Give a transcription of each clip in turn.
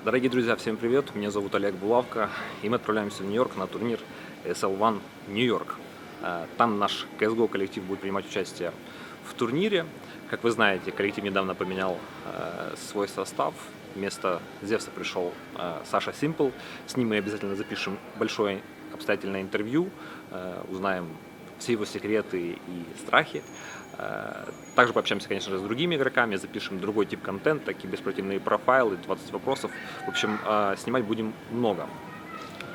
Дорогие друзья, всем привет! Меня зовут Олег Булавка, и мы отправляемся в Нью-Йорк на турнир SL1 Нью-Йорк. Там наш CSGO коллектив будет принимать участие в турнире. Как вы знаете, коллектив недавно поменял свой состав. Вместо Зевса пришел Саша Симпл. С ним мы обязательно запишем большое обстоятельное интервью, узнаем все его секреты и страхи. Также пообщаемся, конечно же, с другими игроками, запишем другой тип контента, такие беспротивные профайлы, 20 вопросов. В общем, снимать будем много.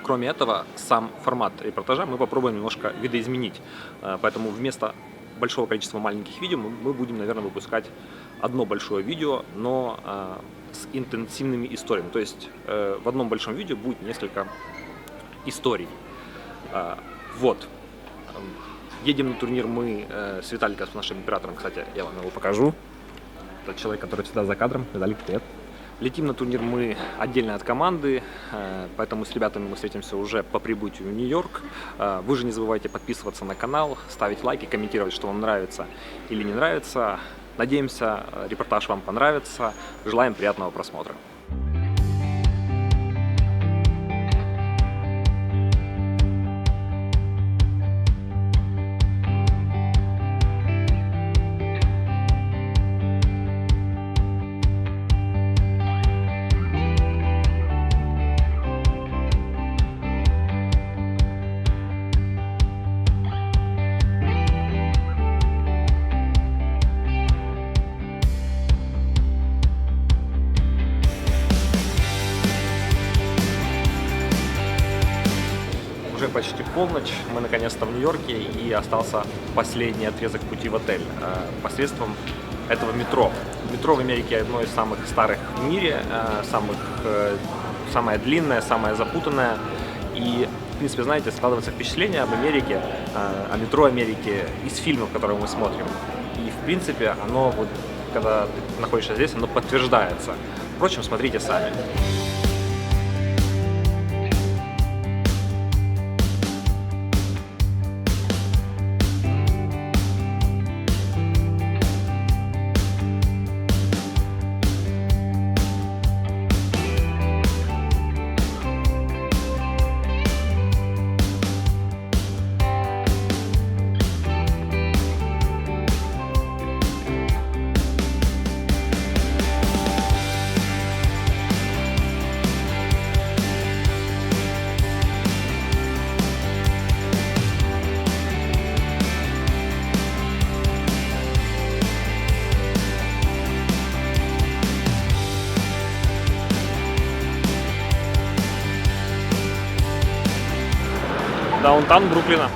Кроме этого, сам формат репортажа мы попробуем немножко видоизменить. Поэтому вместо большого количества маленьких видео мы будем, наверное, выпускать одно большое видео, но с интенсивными историями. То есть в одном большом видео будет несколько историй. Вот. Едем на турнир мы с Виталиком, с нашим оператором, кстати, я вам его покажу. Это человек, который всегда за кадром. Виталик, привет. Летим на турнир мы отдельно от команды, поэтому с ребятами мы встретимся уже по прибытию в Нью-Йорк. Вы же не забывайте подписываться на канал, ставить лайки, комментировать, что вам нравится или не нравится. Надеемся, репортаж вам понравится. Желаем приятного просмотра. Уже почти полночь, мы наконец-то в Нью-Йорке, и остался последний отрезок пути в отель посредством этого метро. Метро в Америке одно из самых старых в мире, самое длинное, самое запутанное. И, в принципе, знаете, складывается впечатление об Америке, о метро Америки из фильмов, которые мы смотрим. И, в принципе, оно, вот, когда ты находишься здесь, оно подтверждается. Впрочем, смотрите сами. Даунтаун Бруклина.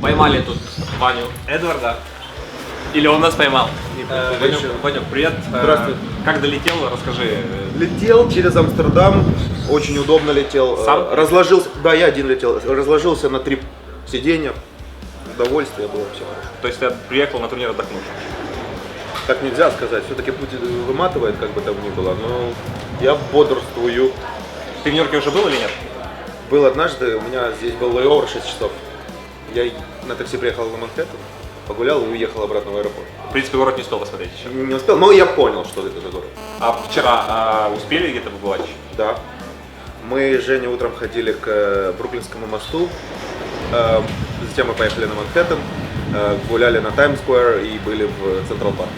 Поймали тут Ваню Эдварда. Или он нас поймал? Ванюк, привет. Здравствуй. Как долетел? Расскажи. Летел через Амстердам, очень удобно летел. Сам? Разложился, да, я один летел. Разложился на 3 сиденья. Удовольствие было, все хорошо. То есть ты приехал на турнир отдохнуть? Так нельзя сказать, все-таки путь выматывает, как бы там ни было, но я бодрствую. Ты в Нью-Йорке уже был или нет? Был однажды, у меня здесь был лейовер 6 часов. Я на такси приехал на Манхэттен, погулял и уехал обратно в аэропорт. В принципе, город не успел посмотреть еще. Не успел, но я понял, что это за город. А вчера успели где-то побывать еще? Да. Мы с Женей утром ходили к Бруклинскому мосту, затем мы поехали на Манхэттен, гуляли на Таймс-сквер и были в Централ-парке.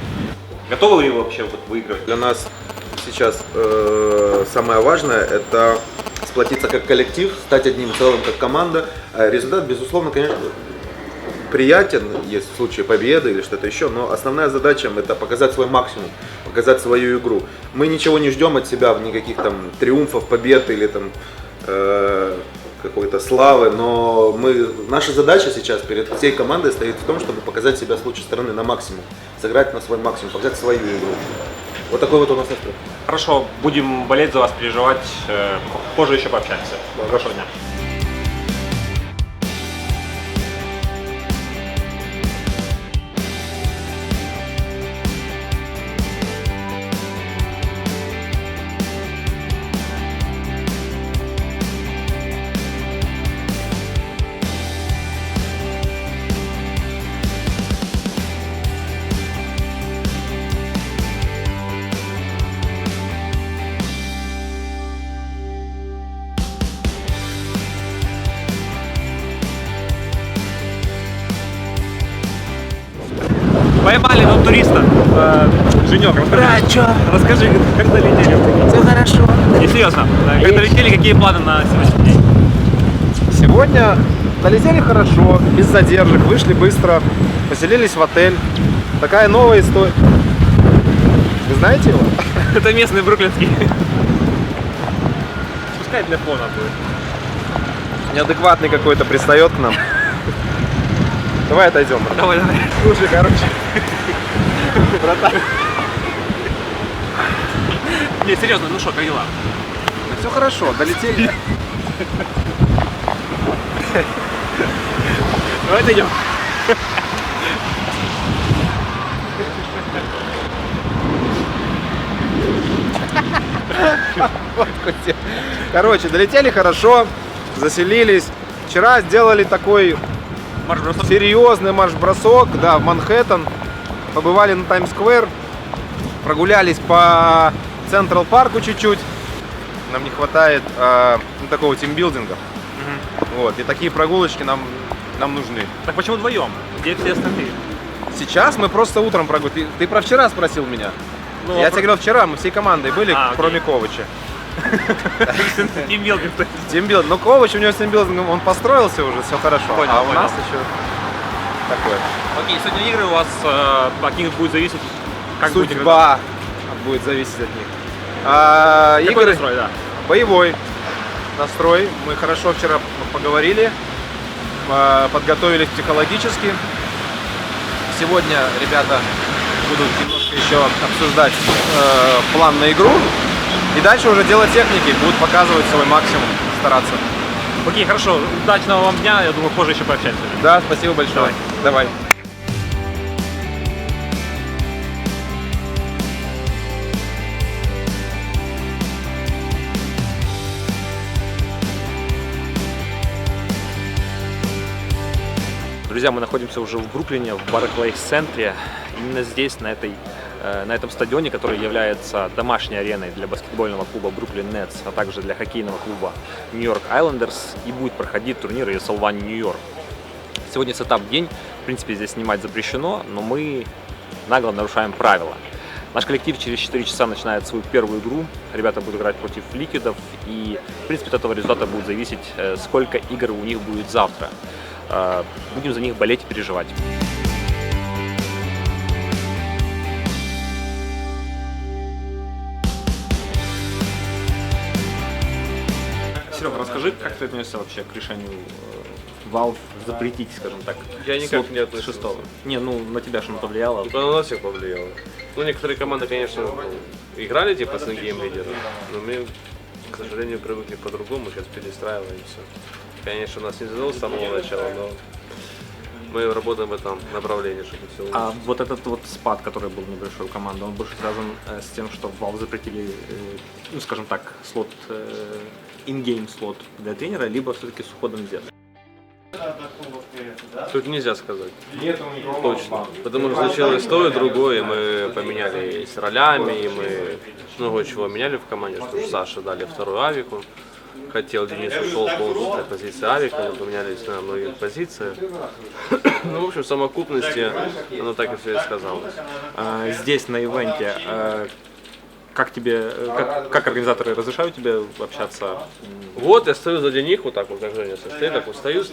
Готовы ли вы вообще выигрывать? Для нас сейчас самое важное — это сплотиться как коллектив, стать одним целым как команда. Результат, безусловно, конечно, приятен, есть в случае победы или что-то еще, но основная задача — это показать свой максимум, показать свою игру. Мы ничего не ждем от себя, никаких там триумфов, побед или там какой-то славы, но наша задача сейчас перед всей командой стоит в том, чтобы показать себя с лучшей стороны на максимум, сыграть на свой максимум, показать свою игру. Вот такой вот у нас настрой. Хорошо, будем болеть за вас, переживать. Позже еще пообщаемся. Хорошего дня. Поймали нам туриста. Женек, расскажи, как долетели? Все хорошо. Не, серьезно, как долетели, какие планы на сегодняшний день? Сегодня долетели хорошо, без задержек, вышли быстро, поселились в отель. Такая новая история. Вы знаете его? Это местный бруклинский. Пускай для фона будет. Неадекватный какой-то пристает к нам. Давай отойдем. брат. Давай, давай. Слушай, короче. Братан. Не, серьезно, ну что, как дела? Все хорошо, долетели. Давай отойдем. Короче, долетели хорошо, заселились. Вчера сделали такой Марш-бросок. серьезный марш-бросок, да, в Манхэттен. Побывали на Таймс-сквер, прогулялись по Централ парку чуть-чуть. Нам не хватает такого тимбилдинга. Вот, и такие прогулочки нам нужны. Так почему вдвоем? Где все остальные? Сейчас мы просто утром прогуляли. Ты про вчера спросил меня? Ну, Я тебе говорил, вчера мы всей командой были, окей. кроме Ковача. Тимбилдинг. Тимбилдинг. Ну, Ковач у него с тимбилдингом, он построился уже, все хорошо. Понял, а у понял. нас еще такое. Окей, сегодня игры у вас от них будет зависеть, как будет играть. Судьба будет зависеть от них. Какой Игры настрой, да? боевой настрой. Мы хорошо вчера поговорили, подготовились психологически. Сегодня ребята будут немножко еще обсуждать план на игру. И дальше уже дело техники, будут показывать свой максимум, стараться. Окей, хорошо. Удачного вам дня. Я думаю, позже еще пообщаемся. Да, спасибо большое. Давай. Друзья, мы находимся уже в Бруклине, в Барклейс-центре. Именно здесь, на этом стадионе, который является домашней ареной для баскетбольного клуба Brooklyn Nets, а также для хоккейного клуба New York Islanders, и будет проходить турнир ESL One New York. Сегодня сетап-день, в принципе, здесь снимать запрещено, но мы нагло нарушаем правила. Наш коллектив через 4 часа начинает свою первую игру. Ребята будут играть против Ликвидов, и, в принципе, от этого результата будет зависеть, сколько игр у них будет завтра. Будем за них болеть и переживать. Серега, расскажи, как ты относишься вообще к решению Valve запретить, скажем так, Я никак не отношусь. шестого? Не, ну на тебя что-то повлияло? На нас всех повлияло. Ну, некоторые команды, конечно, играли типа с ингейм-лидером, но мы, к сожалению, привыкли по-другому, сейчас перестраиваемся. Конечно, у нас не задалось с самого начала, но мы работаем в этом направлении, чтобы все А вот этот вот спад, который был небольшой у команды, он больше связан с тем, что Valve запретили, ну скажем так, слот, in-game слот для тренера, либо все-таки с уходом Зеда? Тут нельзя сказать. Точно. Потому что случилось то и другое, мы поменялись ролями, и мы много чего меняли в команде, что Саше дали вторую авику. Хотел, Денис ушел полностью на позиции авика, мы поменялись на многих позициях. Ну, в общем, в совокупности оно так и все и сказалось. Здесь на ивенте, как тебе, как организаторы разрешают тебе общаться? Вот, я стою сзади них, вот так вот, как Женя стоит, так вот стою.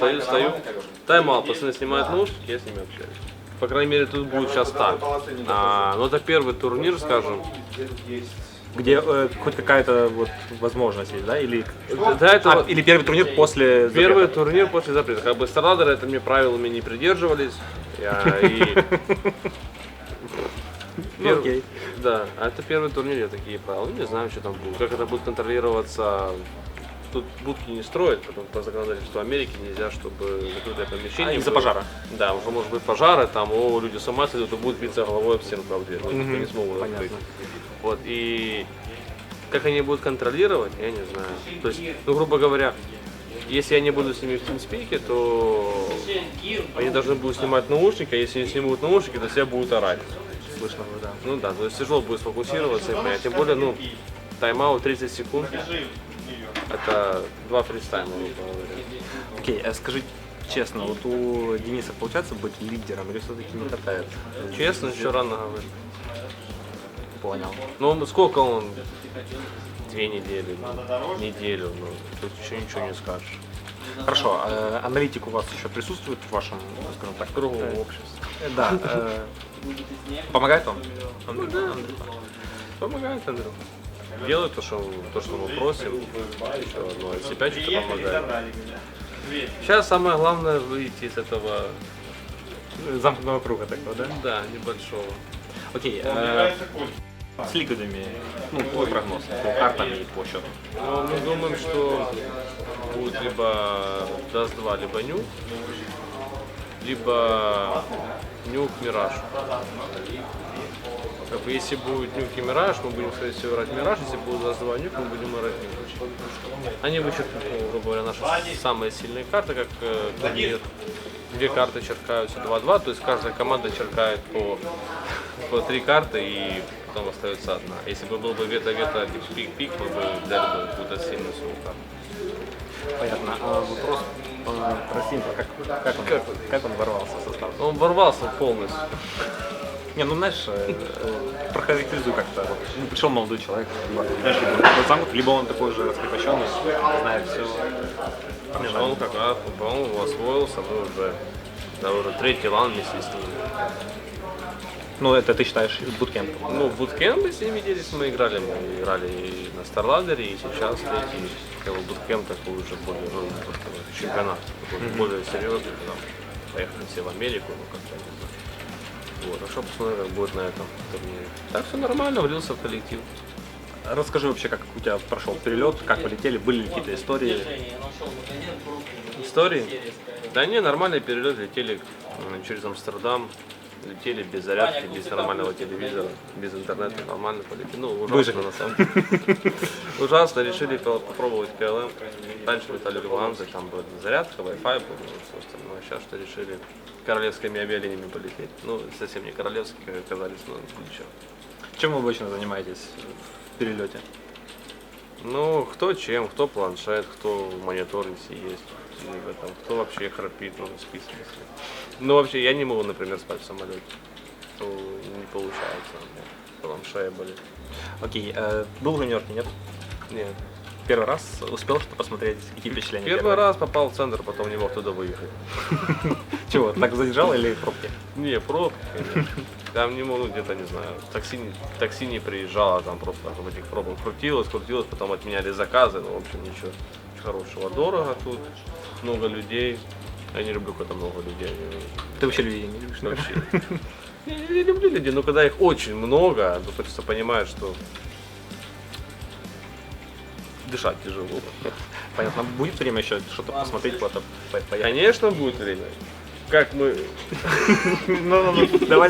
Тайм-аут, пацаны снимают наушники, я с ними общаюсь. По крайней мере, тут будет сейчас так. Но это первый турнир, скажем. Где хоть какая-то вот возможность есть, да? Или, До этого или первый турнир после запрета? первый турнир после запрета. Как бы старладеры этими правилами не придерживались. И Ну, окей. Да, а это первый турнир, я такие правила. Не знаю, что там будет. Как это будет контролироваться. Тут будки не строят, потому по законодательству Америки нельзя, чтобы закрытое помещение. Из-за было. пожара. Да, уже может быть пожары, там, люди с ума сойдут и будут биться головой об стенку, об дверь. Ну, не смогут Понятно. открыть. Вот, и как они будут контролировать, я не знаю. То есть, ну, грубо говоря, если я не буду с ними в TeamSpeak, то они должны будут снимать наушники, а если не снимут наушники, то все будут орать. Слышно, да. Ну да, то есть тяжело будет сфокусироваться и понять. Тем более, ну, тайм-аут 30 секунд. Это 2 фристайма, грубо говоря. Окей, скажи честно, вот у Дениса получается быть лидером или все-таки не хватает? Честно, еще рано говорить. Понял. Ну, сколько он? 2 недели, неделю, ну, тут еще ничего не скажешь. Хорошо, аналитик у вас еще присутствует в вашем, скажем так, Кругу общества. Да. Помогает он? Помогает, Андрей. Делает то, что мы просим. Еще одно из себя что-то помогает. Сейчас самое главное выйти из этого, Замкнутого круга такого, да? да, небольшого. Окей, с лигами, ну, твой прогноз, по картам и по счету. Но мы думаем, что будет либо Dust 2, либо Нюк, либо Нюк Мираж. Как бы, если будет Нюк и Мираж, мы будем, скорее всего, играть Мираж, если будет Dust 2 Нюк, мы будем играть Нюк. Они вычеркнут, ну, грубо говоря, наши самые сильные карты, как турнир. 2 карты черкаются 2-2, то есть каждая команда черкает по 3 карты и потом остается одна. Если бы был бы вето-вето, пик-пик, мы бы взяли бы какую-то сильную свою карту. Понятно. А вопрос про Симпа, как он ворвался в состав? Он ворвался полностью. Не, ну знаешь, прохарактеризуй как-то. Вот, ну, пришел молодой человек, либо он такой же раскрепощенный, знает все. Он как раз, по-моему, освоился, мы уже, да, уже 3-й лан вместе с ним. Ну, это ты считаешь буткемп? Ну, в буткемпе с ними виделись, мы играли и на Старладере, и сейчас 3-й, как бы, буткемп такой уже более, ну, чемпионат, такой более серьезный, там, поехали все в Америку, ну, как-то, не знаю. Вот, а что посмотрим, как будет на этом турнире. Так все нормально, влился в коллектив. Расскажи вообще, как у тебя прошел перелет, как полетели, были ли какие-то истории? Истории? Да не, нормальный перелет, летели через Амстердам, летели без зарядки, без нормального телевизора, без интернета, нормально полетели. Ну, ужасно на самом деле. Ужасно, решили попробовать КЛМ. Раньше летали в Луганзе, там была зарядка, Wi-Fi был, все остальное. Сейчас что решили королевскими авиалиниями полететь. Ну, совсем не королевские, как оказались, но ничего. Чем вы обычно занимаетесь в перелете? Ну, кто чем, кто планшет, кто монитор, если есть. Либо там, кто вообще храпит, ну, спит в смысле. Ну, вообще, я не могу, например, спать в самолете. То не получается. Потом шея болит. Окей, был в Нью-Йорке, нет? Нет. Первый раз успел что посмотреть, какие впечатления? Первый раз попал в центр, потом не мог туда выехать. Чего, так задержал или пробки? Не, пробки, конечно. Там не могу, где-то, не знаю, такси не приезжало, там просто в этих пробках крутилось, потом отменяли заказы, ну, в общем, ничего хорошего. Дорого тут, много людей. Я не люблю, когда много людей. Ты вообще людей не любишь? Вообще. Я люблю людей, но когда их очень много, то хочется понимать, что дышать тяжело. Понятно. Будет время еще что-то посмотреть, куда-то поехать? Конечно, будет время. Как мы... Ну, давай.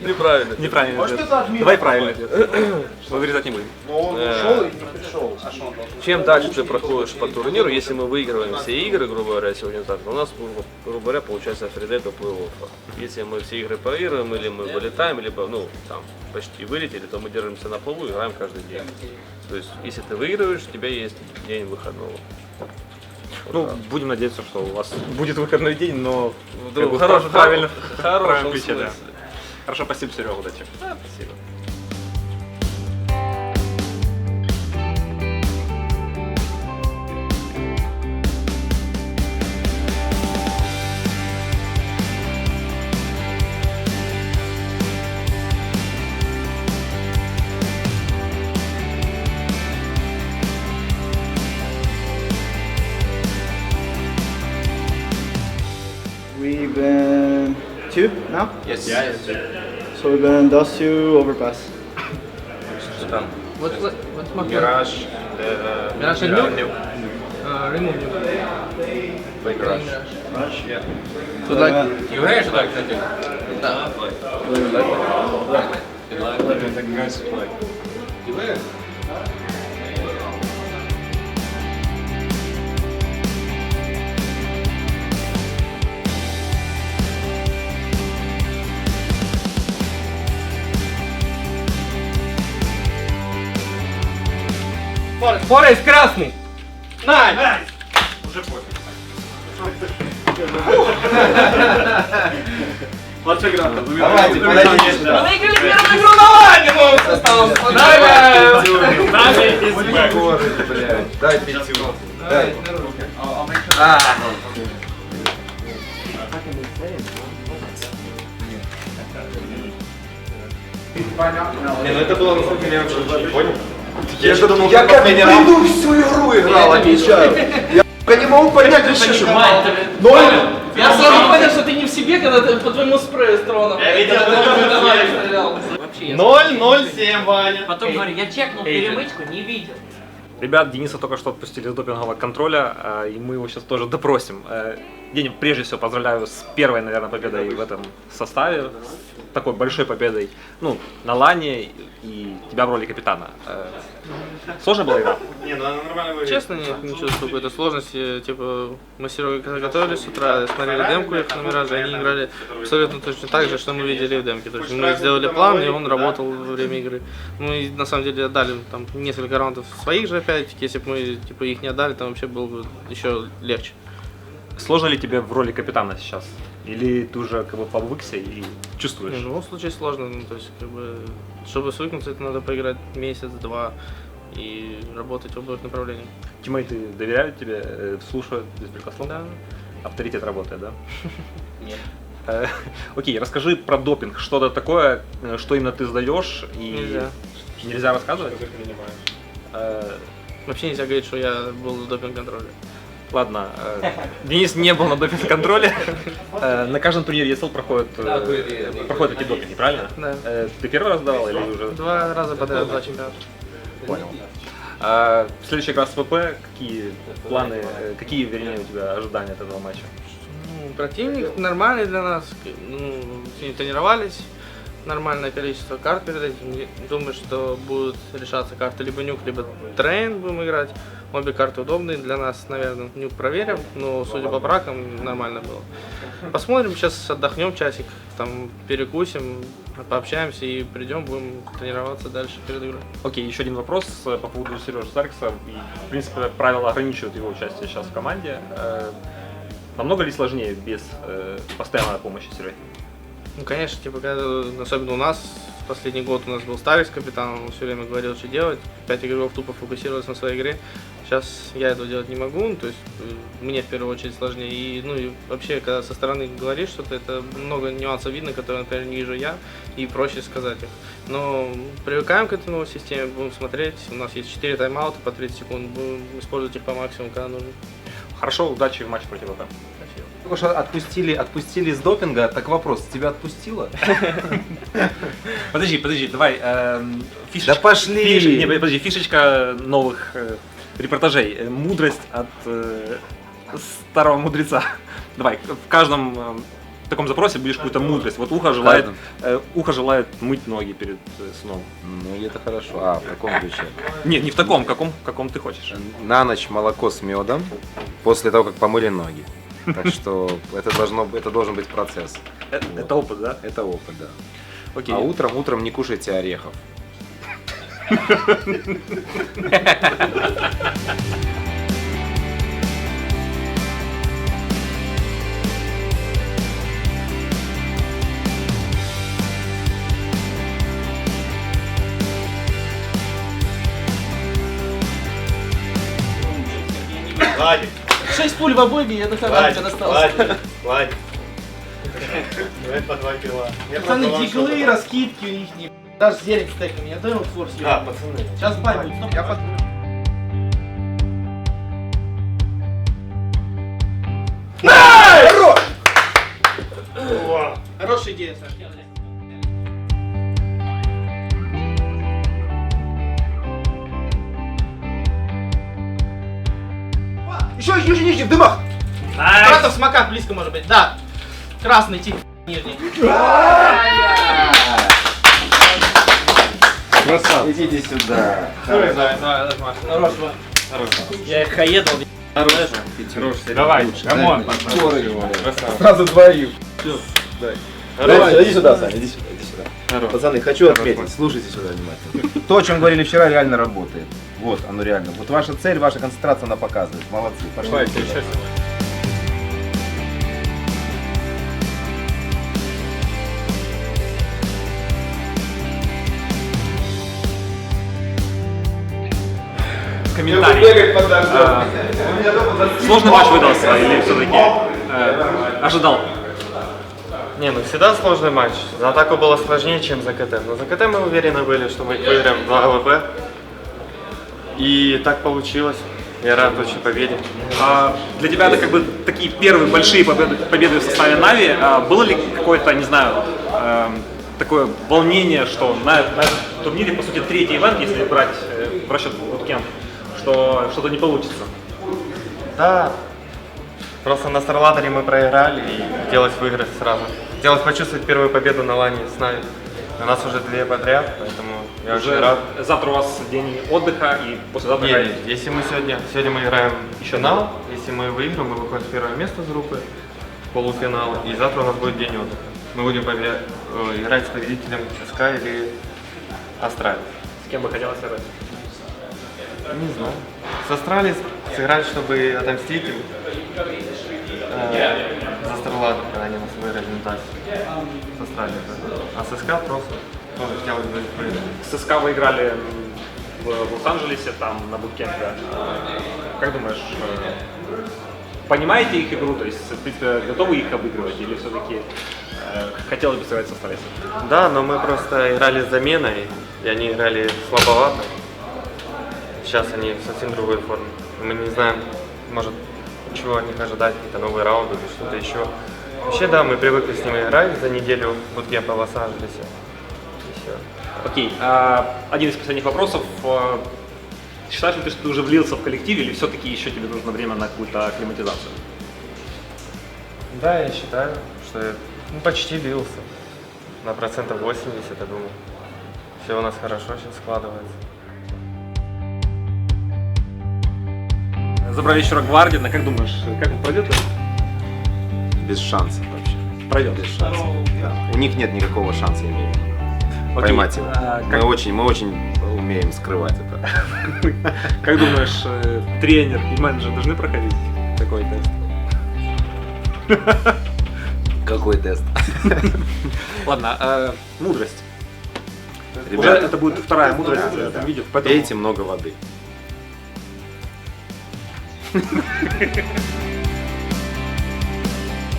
Неправильно. Неправильно. Давай правильно. Мы вырезать не будем. Чем дальше ты проходишь по турниру, если мы выигрываем все игры, грубо говоря, сегодня так, у нас, грубо говоря, получается фридейт плей-оффа. Если мы все игры проигрываем, или мы вылетаем, либо, ну, там, почти вылетели, то мы держимся на плаву и играем каждый день. То есть, если ты выигрываешь, у тебя есть день выходного. Ну, будем надеяться, что у вас будет выходной день, но Вдруг как бы хороший, правильно, в в хорошем правильном ключе, да. смысле. Хорошо, спасибо, Серега, удачи. Спасибо. We've been 2 now? Yes. So we've been dust 2 overpass. What's my Mirage. Mirage and Nuke? Remove you. Like Rush. Rush? Yeah. Тут like, You guys like that? да. Форест красный! Найс! Давайте, подойдите сюда. Мы выиграли первую игру новым составом! Поздравляю! Дай пятю. Дай. Не, ну это было на самом деле, я вообще не понял. Я же думал, я как приду всю игру играл, отвечаю. Я не могу понять вообще, что... Я сразу понял, что ты не в себе, когда ты по твоему спрею с троном. Я видел, стрелял. Вообще, 0-0-7, Ваня. Потом говорю, я чекнул перемычку, не видел. Ребят, Дениса только что отпустили с допингового контроля, и мы его сейчас тоже допросим. Денис, прежде всего, поздравляю с первой, наверное, победой в этом составе, с такой большой победой, ну, на лане и тебя в роли капитана. Сложная была игра? Не, ну она нормально выглядит. Честно, нет, не чувствую какой-то сложности. Типа, мы с Серегой когда готовились с утра, смотрели демку их на Мираже, они играли абсолютно точно так же, что мы видели в демке. То есть мы сделали план, и он работал во время игры. Мы на самом деле отдали там несколько раундов своих же опять. Если бы мы типа их не отдали, там вообще было бы еще легче. Сложно ли тебе в роли капитана сейчас? Или ты уже как бы повыкся и чувствуешь? Не, в любом случае сложно, ну, то есть, как бы, чтобы свыкнуться, это надо поиграть месяц-два и работать в обоих направлениях. Тиммейты доверяют тебе, слушают беспрекословно? Да. Авторитет работает, да? Нет. Окей, расскажи про допинг. Что это такое, что именно ты сдаешь? И... Нельзя. Нельзя рассказывать? Вообще нельзя говорить, что я был в допинг-контроле. Ладно, Денис не был на допинг-контроле. На каждом турнире ESL проходят эти допинги, правильно? Да. Ты первый раз давал или уже? 2 раза подряд, 2 чемпионата. Понял. Следующая игра с ПП. Какие планы, какие, вернее, у тебя ожидания от этого матча? Ну, противник нормальный для нас, ну, с ним тренировались, нормальное количество карт перед этим. Думаю, что будут решаться карты либо нюк, либо трейн будем играть. Обе карты удобные для нас, наверное, нюк проверим, но судя по бракам нормально было. Посмотрим, сейчас отдохнем часик, там перекусим, пообщаемся и придем, будем тренироваться дальше перед игрой. Окей, еще один вопрос по поводу Сережи Старкса. И, в принципе, правила ограничивают его участие сейчас в команде. Намного ли сложнее без постоянной помощи Сереги? Ну, конечно, типа, когда, особенно у нас, последний год у нас был Старикс капитан, он все время говорил, что делать. 5 игроков тупо фокусировались на своей игре. Сейчас я этого делать не могу, ну, то есть мне в первую очередь сложнее. И, ну, и вообще, когда со стороны говоришь что-то, это много нюансов видно, которые, например, не вижу я, и проще сказать их. Но привыкаем к этой новой системе, будем смотреть. У нас есть 4 тайм-аута по 30 секунд, будем использовать их по максимуму, когда нужно. Хорошо, удачи в матче против ВП. Спасибо. Только что отпустили с допинга, так вопрос, тебя отпустило? Подожди, давай. Фишечка, Да пошли! Не, подожди, фишечка новых репортажей. Мудрость от старого мудреца. Давай, в каждом таком запросе будешь какую-то мудрость. Вот ухо желает мыть ноги перед сном. Ну это хорошо. А, в каком ключе? Не в таком, каком ты хочешь. На ночь молоко с медом после того, как помыли ноги. Так что это должен быть процесс. Это опыт, да? Это опыт, да. Окей. А утром не кушайте орехов. Владик, 6 пуль в обойме, я на Владик, характер остался. Владик. Давай по 2 кило. Я Пацаны, просто диглы, вошел. раскидки у них не... Даже зелень стеками, я даю форс. Да, пацаны. Сейчас бай будет. Хорошая идея, Саш. Еще, ниже, в дымах! Стратов смока близко может быть, да. Красный тип, нижний. Красава. Идите сюда. Давай, хорошего. Я их хаедал. Давай, камон. Сразу двоих. Давай, иди сюда, Саня, иди сюда. Пацаны, хочу отметить, слушайте сюда внимательно. То, о чем говорили вчера, реально работает. Вот, оно реально. Вот ваша цель, ваша концентрация, она показывает. Молодцы. Пошли. Комментарий. Сложный матч выдался или все-таки ожидал? Не, ну всегда сложный матч. За атаку было сложнее, чем за КТ. Но за КТ мы уверены были, что мы выиграем 2 ЛВП. И так получилось. Я рад очень победе. Для тебя это как бы такие первые большие победы в составе Нави. Было ли какое-то, не знаю, такое волнение, что на этом турнире, по сути, третий ивент, если брать в расчет буткемп, что что-то не получится? Да. Просто на Старладере мы проиграли и хотелось выиграть сразу. Хотелось почувствовать первую победу на лане с Нави. У нас уже 2 подряд, поэтому я очень рад. Завтра у вас день отдыха и послезавтра Нет, если мы сегодня мы играем финал, если мы выиграем, мы выходим в первое место с группы, полуфинал, и завтра у нас будет день отдыха. Мы будем играть с победителем СК или Астралис. С кем бы хотелось играть? Не знаю. С Астралис сыграть, чтобы отомстить им за Старладер, когда они нас выиграли на ТАСС. С Астралис. А с СК просто тоже хотелось бы выиграть. С СК вы играли в Лос-Анджелесе, там на буткемпе. Как думаешь, понимаете их игру? То есть, в принципе, готовы их обыгрывать или все-таки хотелось бы сыграть со Астралисом? Да, но мы просто играли с заменой, и они играли слабовато. Сейчас они в совсем другой форме. Мы не знаем, может, чего от них ожидать, какие-то новые раунды или что-то еще. Вообще, да, мы привыкли с ними играть за неделю в буткемпе в Лос-Анджелесе. И все. Окей. Один из последних вопросов. Считаешь ли ты, что ты уже влился в коллектив или все-таки еще тебе нужно время на какую-то акклиматизацию? Да, я считаю, что я почти влился. На процентов 80, я думаю. Все у нас хорошо сейчас складывается. Забрали еще Рогвардина. Как думаешь, как он пройдет? Без шансов вообще. Пройдет. Без шансов. Да. У них нет никакого шанса поймать его. Мы очень умеем скрывать это. Как думаешь, тренер и менеджер должны проходить такой тест? Какой тест? Ладно, мудрость. Ребята, Это будет вторая мудрость в этом видео. пейте много воды.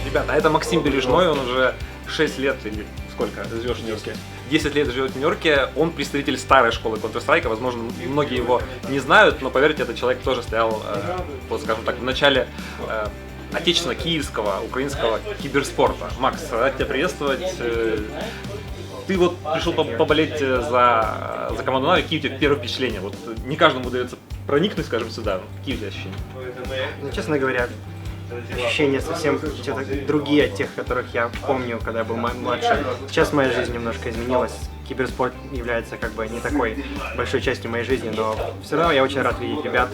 Ребята, это Максим Бережной, он уже 6 лет или сколько живет в Нью-Йорке? 10 лет живет в Нью-Йорке, он представитель старой школы Counter-Strike, возможно, многие его не знают, но поверьте, этот человек тоже стоял, вот скажем так, в начале отечественного, киевского, украинского киберспорта. Макс, рад тебя приветствовать. Ты вот пришел поболеть за команду Нави, какие у тебя первые впечатления? Вот не каждому удается проникнуть, скажем, сюда. Какие у тебя ощущения? Ну, честно говоря, ощущения совсем другие от тех, которых я помню, когда я был младше. Сейчас моя жизнь немножко изменилась. Киберспорт является как бы не такой большой частью моей жизни, но все равно я очень рад видеть ребят.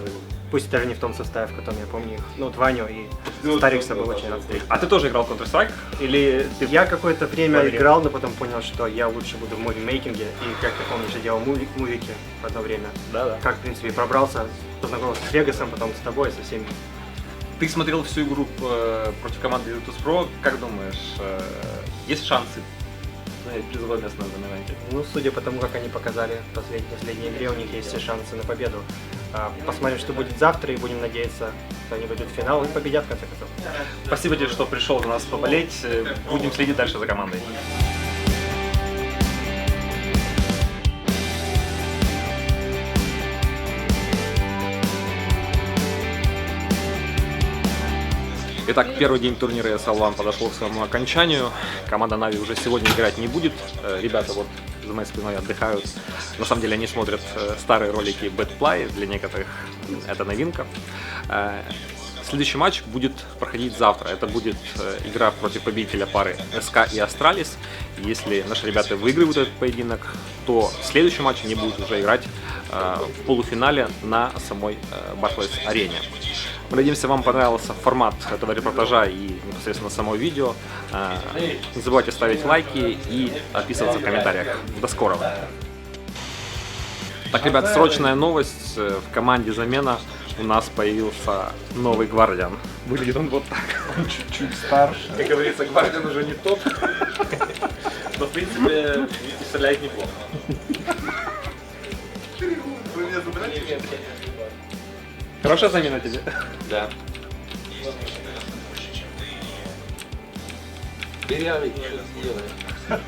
Пусть даже не в том составе, в котором я помню их. Ну, вот Ваню и Старикса был очень рад встретить. А ты тоже играл в Counter-Strike? Или ты... Я какое-то время играл, но потом понял, что я лучше буду в муви-мейкинге. И, как ты помнишь, я делал мувики в одно время. Да-да. Как, в принципе, и пробрался, познакомился с Вегасом, потом с тобой, со всеми. Ты смотрел всю игру против команды Virtus.pro. Как думаешь, есть шансы на призовое место на этом ивенте? Ну, судя по тому, как они показали в последней игре, у них есть все шансы на победу. Посмотрим, что будет завтра, и будем надеяться, что они выйдут в финал и победят, в конце концов. Спасибо тебе, что пришел за нас поболеть. Будем следить дальше за командой. Итак, первый день турнира ESL One подошел к своему окончанию. Команда Na'Vi уже сегодня играть не будет. Ребята вот за моей спиной отдыхают. На самом деле они смотрят старые ролики Bad Play. Для некоторых это новинка. Следующий матч будет проходить завтра. Это будет игра против победителя пары СК и Астралис. Если наши ребята выиграют этот поединок, то в следующем матче они будут уже играть в полуфинале на самой Barclays арене. Мы надеемся, вам понравился формат этого репортажа и непосредственно само видео. Не забывайте ставить лайки и отписываться в комментариях. До скорого! Так, ребят, срочная новость. В команде замена у нас появился новый гвардиан. Выглядит он вот так. Он чуть-чуть старше. Как говорится, гвардиан уже не тот. Но, в принципе, стреляет неплохо. Хорошая замена тебе? Да. Дырявый, что сделаешь?